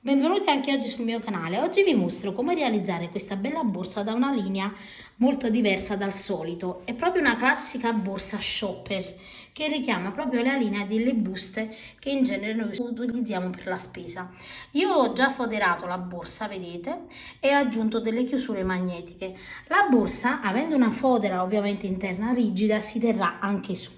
Benvenuti anche oggi sul mio canale. Oggi vi mostro come realizzare questa bella borsa da una linea molto diversa dal solito. È proprio una classica borsa shopper che richiama proprio la linea delle buste che in genere noi utilizziamo per la spesa. Io ho già foderato la borsa, vedete, e ho aggiunto delle chiusure magnetiche. La borsa, avendo una fodera ovviamente interna rigida, si terrà anche su.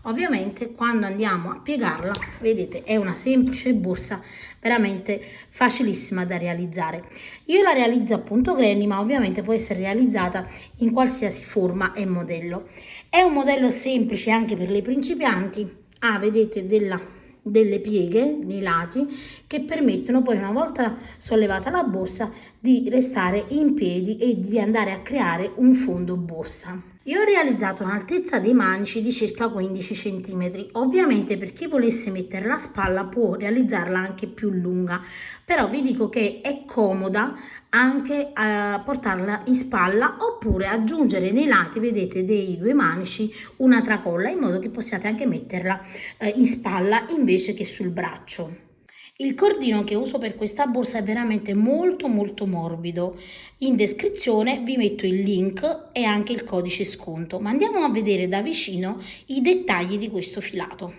Ovviamente quando andiamo a piegarla, vedete, è una semplice borsa veramente facilissima da realizzare. Io la realizzo appunto granny, ma ovviamente può essere realizzata in qualsiasi forma e modello. È un modello semplice anche per le principianti. Vedete delle pieghe nei lati che permettono poi, una volta sollevata la borsa, di restare in piedi e di andare a creare un fondo borsa. Io ho realizzato un'altezza dei manici di circa 15 cm. Ovviamente per chi volesse mettere la spalla può realizzarla anche più lunga, però vi dico che è comoda anche a portarla in spalla, oppure aggiungere nei lati, vedete, dei due manici una tracolla, in modo che possiate anche metterla in spalla invece che sul braccio. Il cordino che uso per questa borsa è veramente molto morbido. In descrizione vi metto il link e anche il codice sconto, ma andiamo a vedere da vicino i dettagli di questo filato.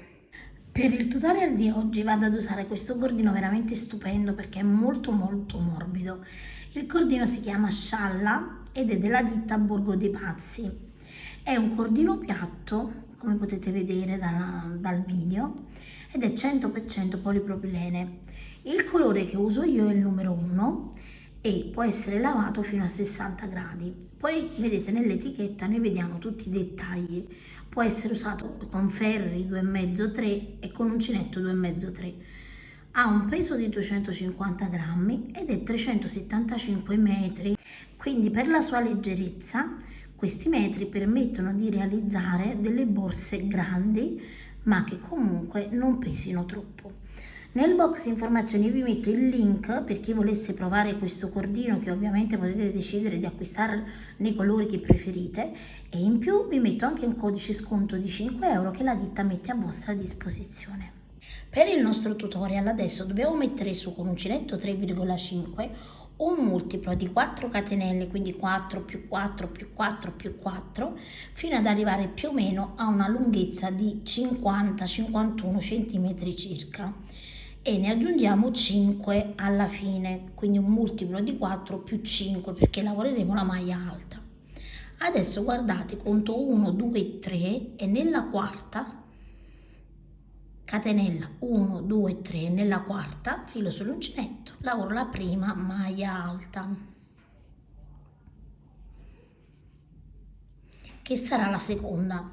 Per il tutorial di oggi vado ad usare questo cordino veramente stupendo perché è molto morbido. Il cordino si chiama Scialla ed è della ditta Borgo dei Pazzi. È un cordino piatto, come potete vedere dal video, ed è 100% polipropilene. Il colore che uso io è il numero 1 e può essere lavato fino a 60 gradi. Poi vedete nell'etichetta noi vediamo tutti i dettagli. Può essere usato con ferri 2,5-3 e con uncinetto 2,5-3. Ha un peso di 250 grammi ed è 375 metri, quindi per la sua leggerezza questi metri permettono di realizzare delle borse grandi ma che comunque non pesino troppo. Nel box informazioni vi metto il link per chi volesse provare questo cordino, che ovviamente potete decidere di acquistare nei colori che preferite, e in più vi metto anche un codice sconto di 5 euro che la ditta mette a vostra disposizione. Per il nostro tutorial adesso dobbiamo mettere su con uncinetto 3,5 un multiplo di 4 catenelle, quindi 4 più 4 più 4 più 4, fino ad arrivare più o meno a una lunghezza di 50-51 cm circa, e ne aggiungiamo 5 alla fine, quindi un multiplo di 4 più 5 perché lavoreremo la maglia alta. Adesso guardate, conto 1, 2, 3 e nella quarta catenella 1, 2, 3, nella quarta filo sull'uncinetto, lavoro la prima maglia alta, che sarà la seconda,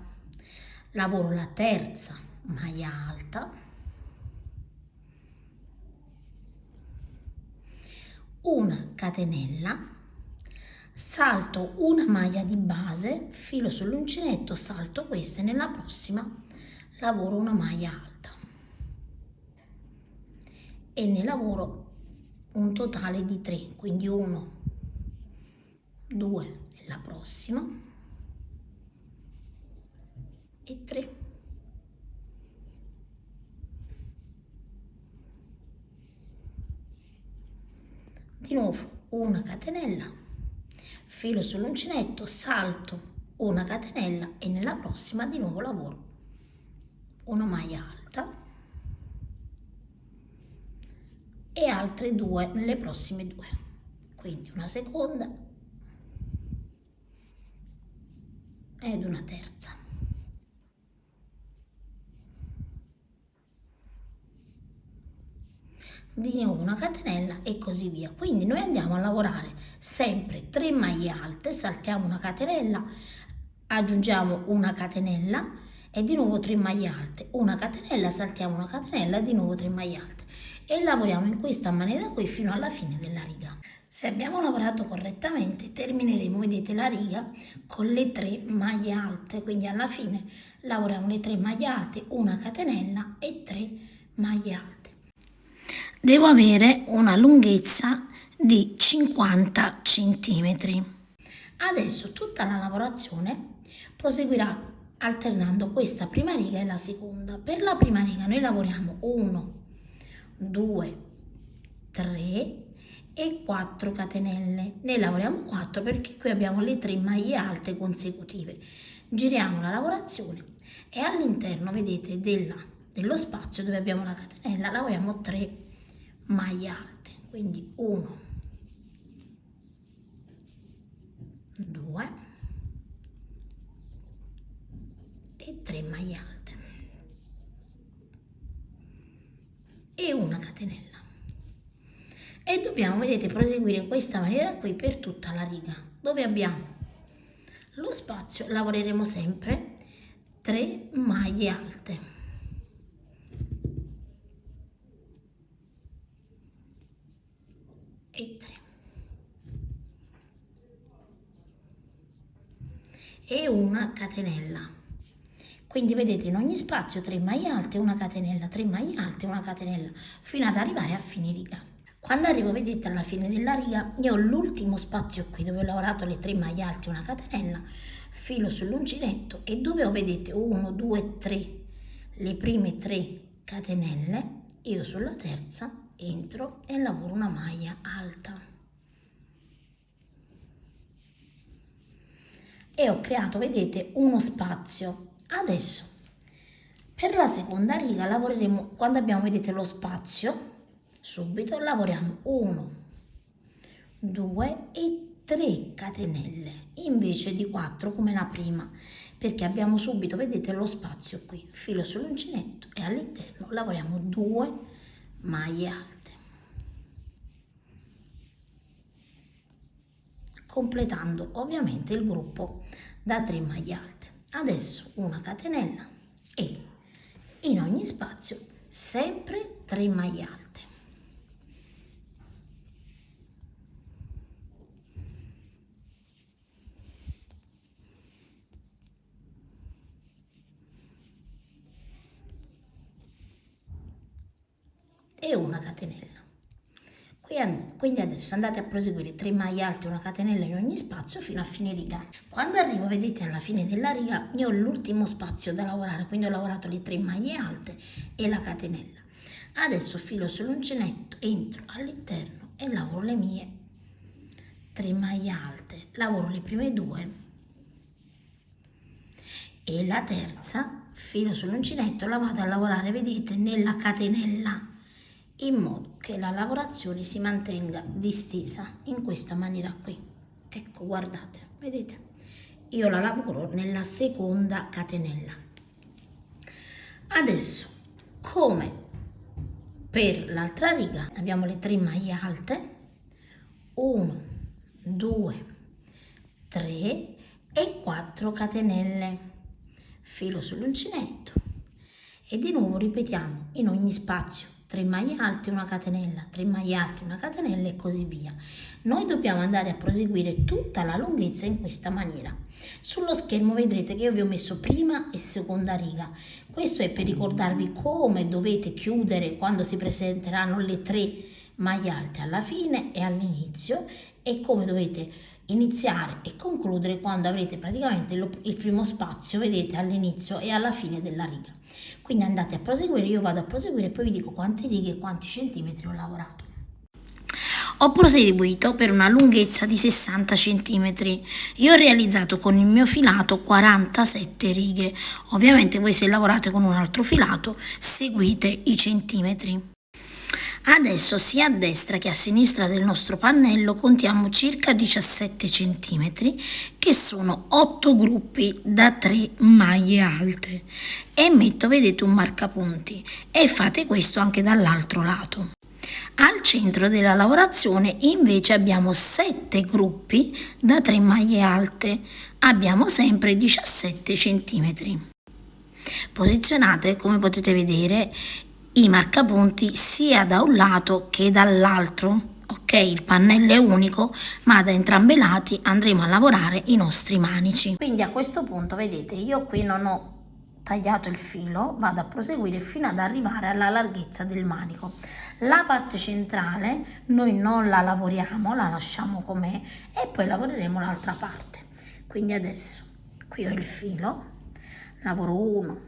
lavoro la terza maglia alta, una catenella, salto una maglia di base, filo sull'uncinetto, salto questa e nella prossima lavoro una maglia alta e ne lavoro un totale di 3, quindi 1, 2 nella prossima e 3. Di nuovo una catenella, filo sull'uncinetto, salto una catenella e nella prossima di nuovo lavoro una maglia alta e altre 2 nelle prossime 2, quindi una seconda ed una terza. Di nuovo una catenella e così via. Quindi noi andiamo a lavorare sempre 3 maglie alte, saltiamo una catenella, aggiungiamo una catenella e di nuovo 3 maglie alte, una catenella, saltiamo una catenella e di nuovo 3 maglie alte, e lavoriamo in questa maniera qui fino alla fine della riga. Se abbiamo lavorato correttamente termineremo, vedete, la riga con le 3 maglie alte, quindi alla fine lavoriamo le 3 maglie alte, una catenella e 3 maglie alte. Devo avere una lunghezza di 50 cm. Adesso tutta la lavorazione proseguirà alternando questa prima riga e la seconda. Per la prima riga noi lavoriamo 1, 2, 3 e 4 catenelle. Ne lavoriamo 4 perché qui abbiamo le 3 maglie alte consecutive. Giriamo la lavorazione e all'interno, vedete, dello spazio dove abbiamo la catenella lavoriamo 3 maglie alte. Quindi 1, 2 e 3 maglie alte e una catenella. E dobbiamo, vedete, proseguire in questa maniera qui per tutta la riga. Dove abbiamo lo spazio lavoreremo sempre 3 maglie alte. E 3. E una catenella. Quindi vedete, in ogni spazio 3 maglie alte, una catenella, 3 maglie alte, una catenella, fino ad arrivare a fine riga. Quando arrivo, vedete, alla fine della riga, io ho l'ultimo spazio qui dove ho lavorato le 3 maglie alte, una catenella, filo sull'uncinetto e dove ho, vedete, 1, 2, 3, le prime 3 catenelle, io sulla terza entro e lavoro una maglia alta. E ho creato, vedete, uno spazio. Adesso, per la seconda riga lavoreremo, quando abbiamo, vedete, lo spazio, subito lavoriamo 1, 2 e 3 catenelle invece di 4 come la prima, perché abbiamo subito, vedete, lo spazio qui, filo sull'uncinetto e all'interno lavoriamo 2 maglie alte, completando ovviamente il gruppo da 3 maglie alte. Adesso una catenella e in ogni spazio sempre 3 maglie alte. E una catenella. Quindi adesso andate a proseguire 3 maglie alte e una catenella in ogni spazio fino a fine riga. Quando arrivo, vedete, alla fine della riga, io ho l'ultimo spazio da lavorare, quindi ho lavorato le 3 maglie alte e la catenella. Adesso filo sull'uncinetto, entro all'interno e lavoro le mie 3 maglie alte, lavoro le prime 2 e la terza, filo sull'uncinetto, la vado a lavorare, vedete, nella catenella, in modo che la lavorazione si mantenga distesa in questa maniera qui. Ecco, guardate, vedete, io la lavoro nella seconda catenella. Adesso, come per l'altra riga, abbiamo le 3 maglie alte, 1, 2, 3 e 4 catenelle, filo sull'uncinetto e di nuovo ripetiamo in ogni spazio 3 maglie alte, una catenella, 3 maglie alte, una catenella e così via. Noi dobbiamo andare a proseguire tutta la lunghezza in questa maniera. Sullo schermo vedrete che io vi ho messo prima e seconda riga. Questo è per ricordarvi come dovete chiudere quando si presenteranno le 3 maglie alte alla fine e all'inizio e come dovete iniziare e concludere quando avrete praticamente il primo spazio, vedete, all'inizio e alla fine della riga. Quindi andate a proseguire, io vado a proseguire e poi vi dico quante righe e quanti centimetri ho lavorato. Ho proseguito per una lunghezza di 60 cm. Io ho realizzato con il mio filato 47 righe. Ovviamente voi, se lavorate con un altro filato, seguite i centimetri. Adesso sia a destra che a sinistra del nostro pannello contiamo circa 17 cm, che sono 8 gruppi da 3 maglie alte, e metto, vedete, un marcapunti, e fate questo anche dall'altro lato. Al centro della lavorazione invece abbiamo 7 gruppi da 3 maglie alte, abbiamo sempre 17 cm. Posizionate, come potete vedere, i marcapunti sia da un lato che dall'altro. Ok, il pannello è unico, ma da entrambi i lati andremo a lavorare i nostri manici. Quindi a questo punto, vedete, io qui non ho tagliato il filo, vado a proseguire fino ad arrivare alla larghezza del manico. La parte centrale noi non la lavoriamo, la lasciamo com'è e poi lavoreremo l'altra parte. Quindi adesso qui ho il filo, lavoro 1,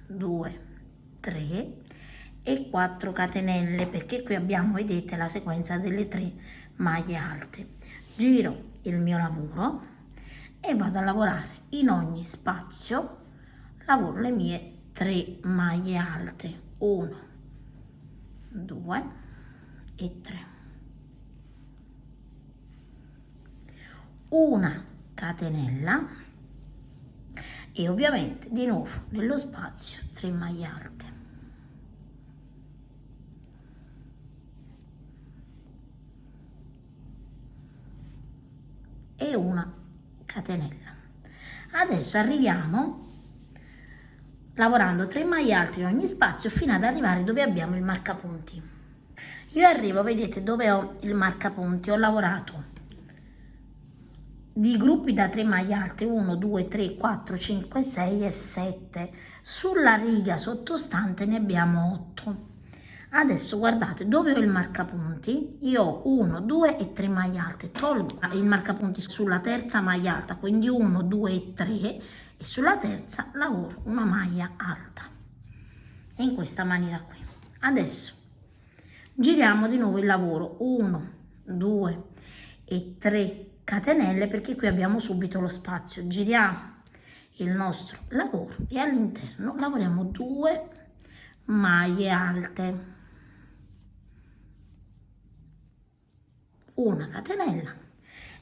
2, 3 e 4 catenelle, perché qui abbiamo, vedete, la sequenza delle 3 maglie alte. Giro il mio lavoro e vado a lavorare in ogni spazio, lavoro le mie 3 maglie alte, 1, 2 e 3, una catenella e ovviamente di nuovo nello spazio 3 maglie alte, e una catenella. Adesso arriviamo lavorando 3 maglie alte in ogni spazio fino ad arrivare dove abbiamo il marcapunti. Io arrivo, vedete, dove ho il marcapunti, ho lavorato di gruppi da 3 maglie alte 1, 2, 3, 4, 5, 6 e 7. Sulla riga sottostante ne abbiamo 8. Adesso guardate, dove ho il marcapunti, io ho 1, 2 e 3 maglie alte, tolgo il marcapunti sulla terza maglia alta, quindi 1, 2 e 3, e sulla terza lavoro una maglia alta, in questa maniera qui. Adesso giriamo di nuovo il lavoro, 1, 2 e 3 catenelle, perché qui abbiamo subito lo spazio. Giriamo il nostro lavoro e all'interno lavoriamo 2 maglie alte, una catenella,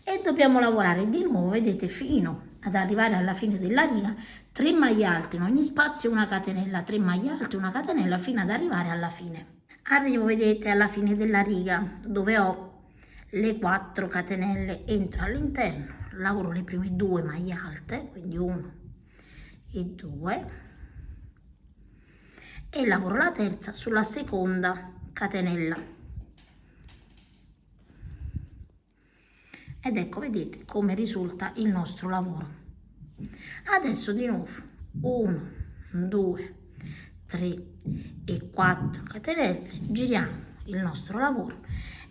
e dobbiamo lavorare di nuovo, vedete, fino ad arrivare alla fine della riga, 3 maglie alte in ogni spazio, una catenella, 3 maglie alte, una catenella, fino ad arrivare alla fine. Arrivo, vedete, alla fine della riga dove ho le 4 catenelle, entro all'interno, lavoro le prime 2 maglie alte, quindi 1 e 2, e lavoro la terza sulla seconda catenella. Ed ecco, vedete come risulta il nostro lavoro. Adesso di nuovo 1, 2, 3 e 4 catenelle, giriamo il nostro lavoro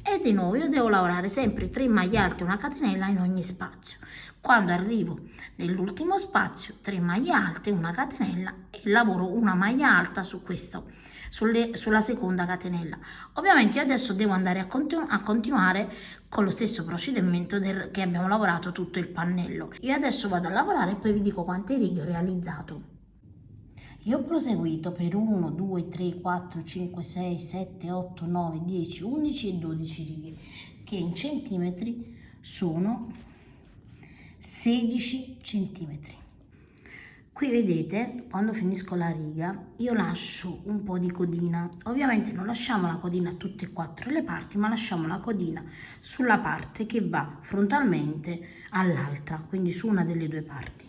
e di nuovo io devo lavorare sempre 3 maglie alte, una catenella in ogni spazio. Quando arrivo nell'ultimo spazio, 3 maglie alte, una catenella, e lavoro una maglia alta su questo, sulla seconda catenella. Ovviamente io adesso devo andare a continuare con lo stesso procedimento che abbiamo lavorato tutto il pannello. Io adesso vado a lavorare e poi vi dico quante righe ho realizzato. Io ho proseguito per 1, 2, 3, 4, 5, 6, 7, 8, 9, 10, 11 e 12 righe, che in centimetri sono 16 centimetri. Qui vedete, quando finisco la riga, io lascio un po' di codina. Ovviamente non lasciamo la codina a tutte e 4 le parti, ma lasciamo la codina sulla parte che va frontalmente all'altra, quindi su una delle 2 parti.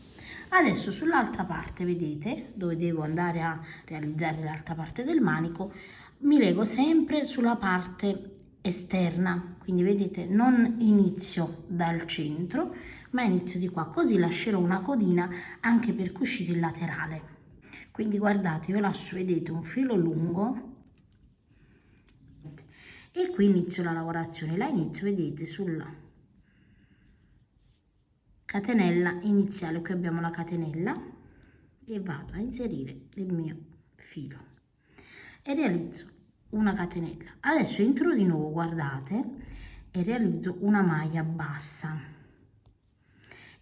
Adesso sull'altra parte, vedete, dove devo andare a realizzare l'altra parte del manico, mi lego sempre sulla parte esterna, quindi vedete, non inizio dal centro, ma inizio di qua, così lascerò una codina anche per cucire il laterale. Quindi guardate, io lascio, vedete, un filo lungo e qui inizio la lavorazione. La inizio, vedete, sulla catenella iniziale, qui abbiamo la catenella, e vado a inserire il mio filo e realizzo una catenella. Adesso entro di nuovo, guardate, e realizzo una maglia bassa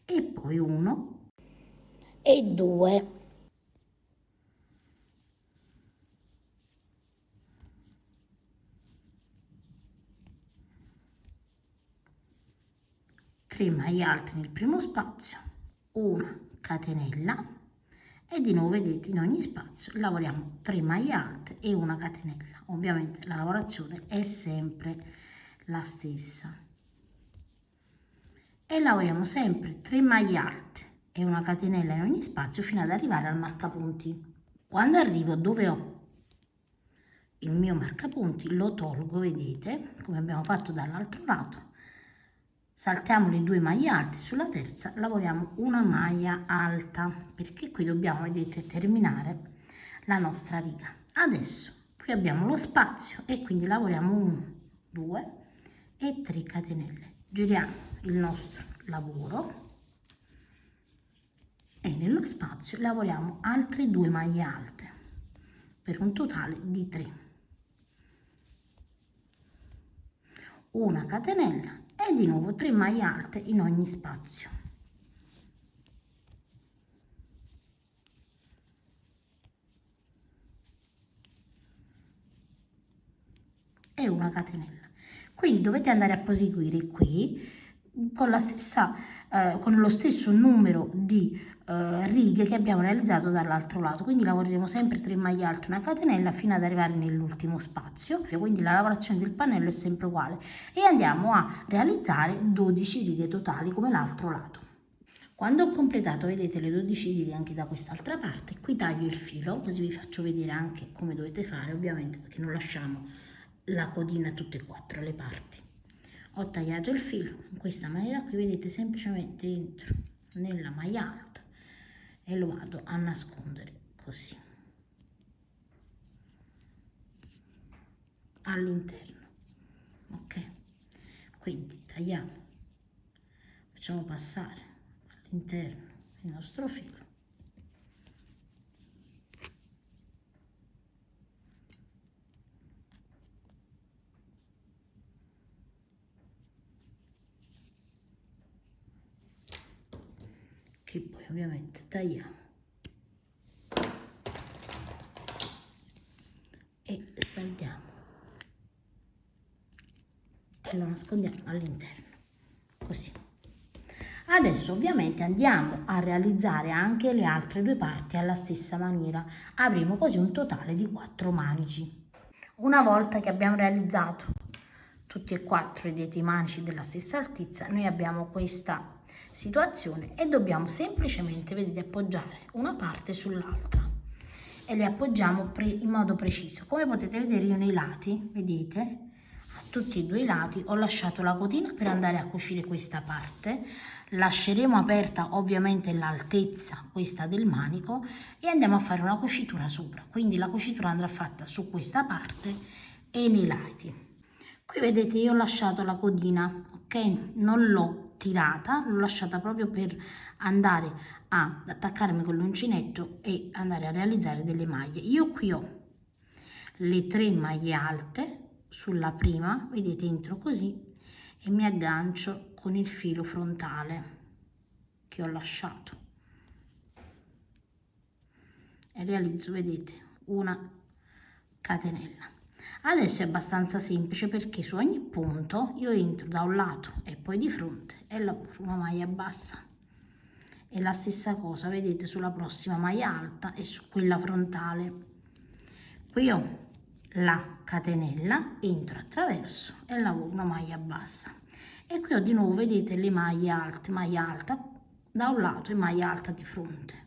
e poi 1 e 2, tre maglie alte nel primo spazio, una catenella, e di nuovo vedete in ogni spazio lavoriamo 3 maglie alte e una catenella. Ovviamente la lavorazione è sempre la stessa e lavoriamo sempre 3 maglie alte e una catenella in ogni spazio fino ad arrivare al marcapunti. Quando arrivo dove ho il mio marcapunti, lo tolgo, vedete, come abbiamo fatto dall'altro lato, saltiamo le 2 maglie alte, sulla terza lavoriamo una maglia alta, perché qui dobbiamo, vedete, terminare la nostra riga. Adesso qui abbiamo lo spazio e quindi lavoriamo 1, 2 e 3 catenelle, giriamo il nostro lavoro e nello spazio lavoriamo altre 2 maglie alte per un totale di 3. una catenella e di nuovo 3 maglie alte in ogni spazio. E una catenella. Quindi dovete andare a proseguire qui con la stessa con lo stesso numero di righe che abbiamo realizzato dall'altro lato. Quindi lavoreremo sempre 3 maglie alte, una catenella fino ad arrivare nell'ultimo spazio. Quindi la lavorazione del pannello è sempre uguale e andiamo a realizzare 12 righe totali come l'altro lato. Quando ho completato, vedete, le 12 righe anche da quest'altra parte, qui taglio il filo, così vi faccio vedere anche come dovete fare, ovviamente, perché non lasciamo la codina a tutte e 4 le parti. Ho tagliato il filo in questa maniera qui, vedete, semplicemente entro nella maglia alta e lo vado a nascondere così all'interno. Ok, quindi tagliamo, facciamo passare all'interno il nostro filo che poi ovviamente tagliamo e saldiamo e lo nascondiamo all'interno così. Adesso ovviamente andiamo a realizzare anche le altre due parti alla stessa maniera, avremo così un totale di 4 manici. Una volta che abbiamo realizzato tutti e 4 i manici della stessa altezza, noi abbiamo questa situazione e dobbiamo semplicemente, vedete, appoggiare una parte sull'altra e le appoggiamo in modo preciso. Come potete vedere io nei lati, vedete, a tutti e 2 i lati ho lasciato la cotina per andare a cucire questa parte, lasceremo aperta ovviamente l'altezza questa del manico e andiamo a fare una cucitura sopra, quindi la cucitura andrà fatta su questa parte e nei lati. Qui vedete io ho lasciato la codina, ok? Non l'ho tirata, l'ho lasciata proprio per andare ad attaccarmi con l'uncinetto e andare a realizzare delle maglie. Io qui ho le 3 maglie alte sulla prima, vedete, entro così e mi aggancio con il filo frontale che ho lasciato e realizzo, vedete, una catenella. Adesso è abbastanza semplice perché su ogni punto io entro da un lato e poi di fronte e lavoro una maglia bassa e la stessa cosa vedete sulla prossima maglia alta e su quella frontale. Qui ho la catenella, entro attraverso e lavoro una maglia bassa e qui ho di nuovo, vedete, le maglie alte, maglia alta da un lato e maglia alta di fronte.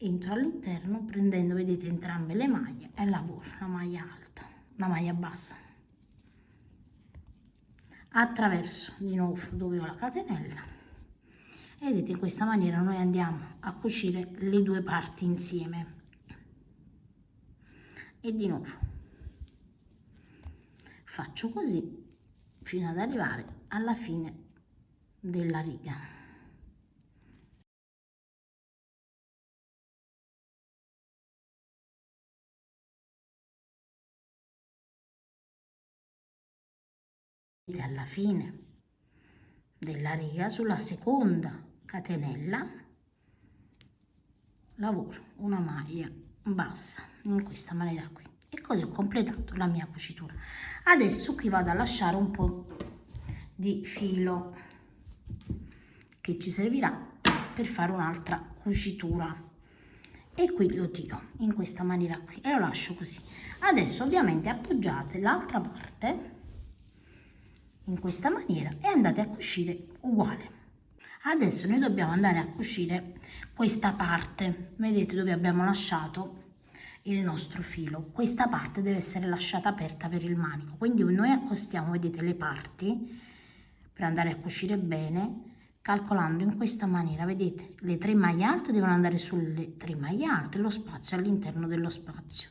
Entro all'interno prendendo, vedete, entrambe le maglie e lavoro una maglia alta, una maglia bassa, attraverso di nuovo dove ho la catenella e vedete in questa maniera noi andiamo a cucire le 2 parti insieme e di nuovo faccio così fino ad arrivare alla fine della riga. Alla fine della riga sulla seconda catenella lavoro una maglia bassa in questa maniera qui e così ho completato la mia cucitura. Adesso qui vado a lasciare un po' di filo che ci servirà per fare un'altra cucitura e qui lo tiro in questa maniera qui e lo lascio così. Adesso ovviamente appoggiate l'altra parte in questa maniera e andate a cucire uguale. Adesso noi dobbiamo andare a cucire questa parte, vedete dove abbiamo lasciato il nostro filo. Questa parte deve essere lasciata aperta per il manico, quindi noi accostiamo, vedete, le parti per andare a cucire bene, calcolando in questa maniera, vedete, le 3 maglie alte devono andare sulle 3 maglie alte, lo spazio all'interno dello spazio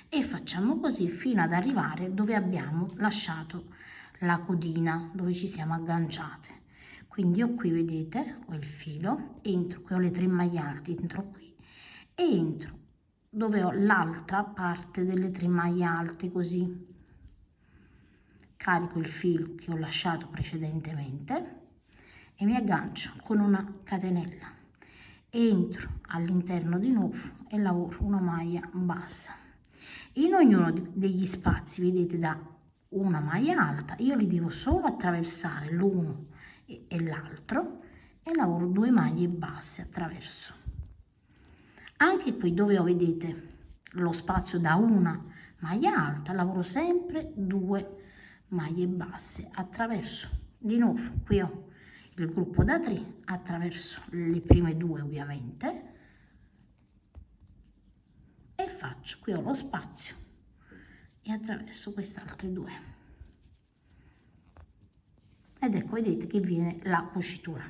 e facciamo così fino ad arrivare dove abbiamo lasciato la codina, dove ci siamo agganciate. Quindi io qui, vedete, ho il filo, entro qui, ho le 3 maglie alte, entro qui e entro dove ho l'altra parte delle 3 maglie alte, così carico il filo che ho lasciato precedentemente e mi aggancio con una catenella, entro all'interno di nuovo e lavoro una maglia bassa. In ognuno degli spazi, vedete, da una maglia alta, io li devo solo attraversare l'uno e l'altro e lavoro 2 maglie basse attraverso. Anche qui dove ho, vedete, lo spazio da una maglia alta, lavoro sempre 2 maglie basse attraverso. Di nuovo qui ho il gruppo da 3 attraverso le prime 2 ovviamente e faccio, qui ho lo spazio e attraverso queste altre 2 ed ecco, vedete che viene la cucitura.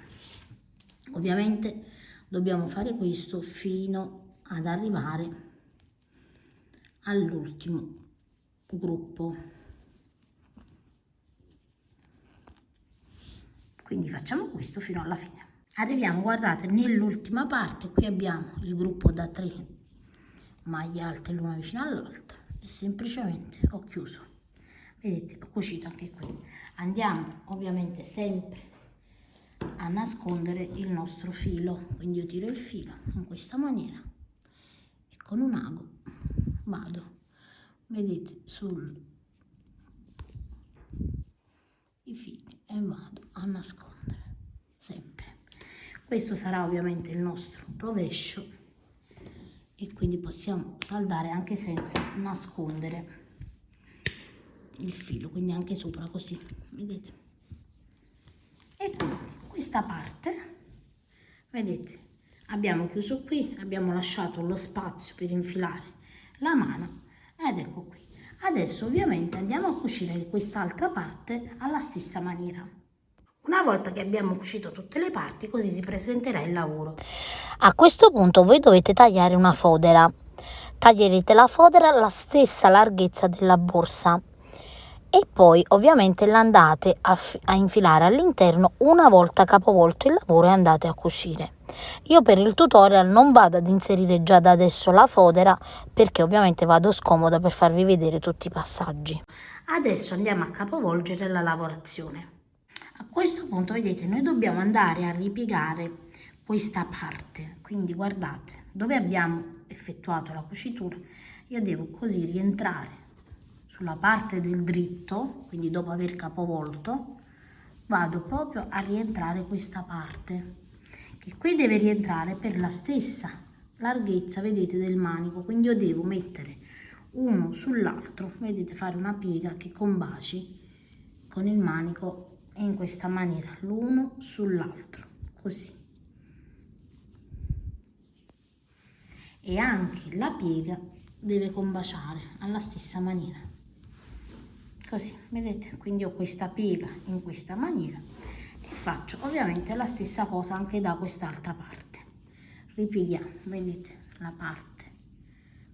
Ovviamente dobbiamo fare questo fino ad arrivare all'ultimo gruppo, quindi facciamo questo fino alla fine. Arriviamo, guardate, nell'ultima parte, qui abbiamo il gruppo da 3 maglie alte l'una vicino all'altra e semplicemente ho chiuso, vedete, ho cucito anche qui. Andiamo ovviamente sempre a nascondere il nostro filo, quindi io tiro il filo in questa maniera e con un ago vado, vedete, sul i fili e vado a nascondere sempre. Questo sarà ovviamente il nostro rovescio e quindi possiamo saldare anche senza nascondere il filo, quindi anche sopra così, vedete. E quindi questa parte, vedete, abbiamo chiuso qui, abbiamo lasciato lo spazio per infilare la mano ed ecco qui. Adesso ovviamente andiamo a cucire quest'altra parte alla stessa maniera. Una volta che abbiamo cucito tutte le parti, così si presenterà il lavoro. A questo punto voi dovete tagliare una fodera. Taglierete la fodera alla stessa larghezza della borsa e poi ovviamente l'andate a infilare all'interno una volta capovolto il lavoro e andate a cucire. Io per il tutorial non vado ad inserire già da adesso la fodera perché ovviamente vado scomoda per farvi vedere tutti i passaggi. Adesso andiamo a capovolgere la lavorazione. A questo punto, vedete, noi dobbiamo andare a ripiegare questa parte, quindi guardate, dove abbiamo effettuato la cucitura, io devo così rientrare sulla parte del dritto, quindi dopo aver capovolto, vado proprio a rientrare questa parte, che qui deve rientrare per la stessa larghezza, vedete, del manico, quindi io devo mettere uno sull'altro, vedete, fare una piega che combaci con il manico in questa maniera, l'uno sull'altro, così. E anche la piega deve combaciare alla stessa maniera, così, vedete, quindi ho questa piega in questa maniera e faccio ovviamente la stessa cosa anche da quest'altra parte. Ripieghiamo, vedete, la parte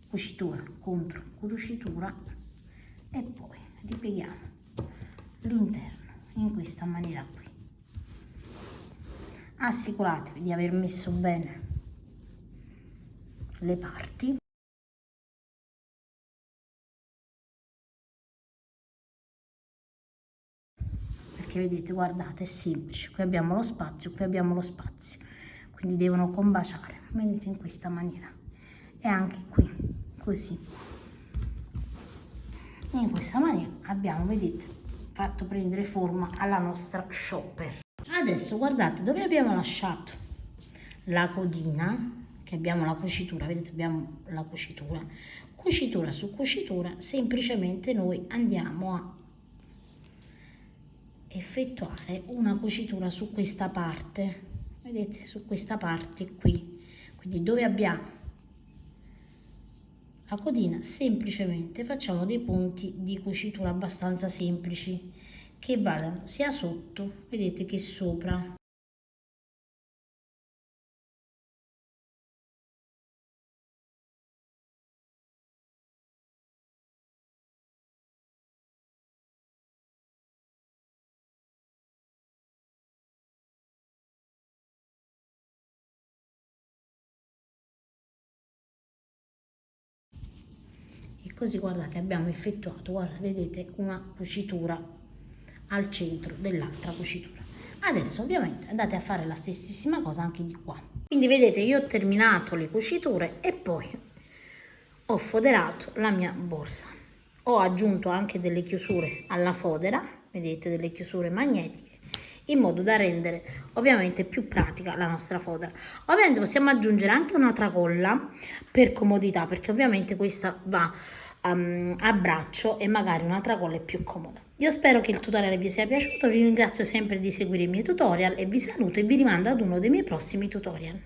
cucitura contro cucitura e poi ripieghiamo l'interno in questa maniera qui. Assicuratevi di aver messo bene le parti, perché vedete, guardate, è semplice, qui abbiamo lo spazio, qui abbiamo lo spazio, quindi devono combaciare, vedete, in questa maniera e anche qui così, in questa maniera abbiamo, vedete, fatto prendere forma alla nostra shopper. Adesso guardate dove abbiamo lasciato la codina, che abbiamo la cucitura, vedete, abbiamo la cucitura su cucitura, semplicemente noi andiamo a effettuare una cucitura su questa parte, vedete, su questa parte qui, quindi dove abbiamo la codina semplicemente facciamo dei punti di cucitura abbastanza semplici che vadano sia sotto, vedete, che sopra. E così, guardate, abbiamo effettuato, guarda, vedete, una cucitura al centro dell'altra cucitura. Adesso ovviamente andate a fare la stessissima cosa anche di qua. Quindi vedete, io ho terminato le cuciture e poi ho foderato la mia borsa. Ho aggiunto anche delle chiusure alla fodera, vedete, delle chiusure magnetiche, in modo da rendere ovviamente più pratica la nostra fodera. Ovviamente possiamo aggiungere anche una tracolla per comodità, perché ovviamente questa va a braccio e magari una tracolla è più comoda. Io spero che il tutorial vi sia piaciuto, vi ringrazio sempre di seguire i miei tutorial e vi saluto e vi rimando ad uno dei miei prossimi tutorial.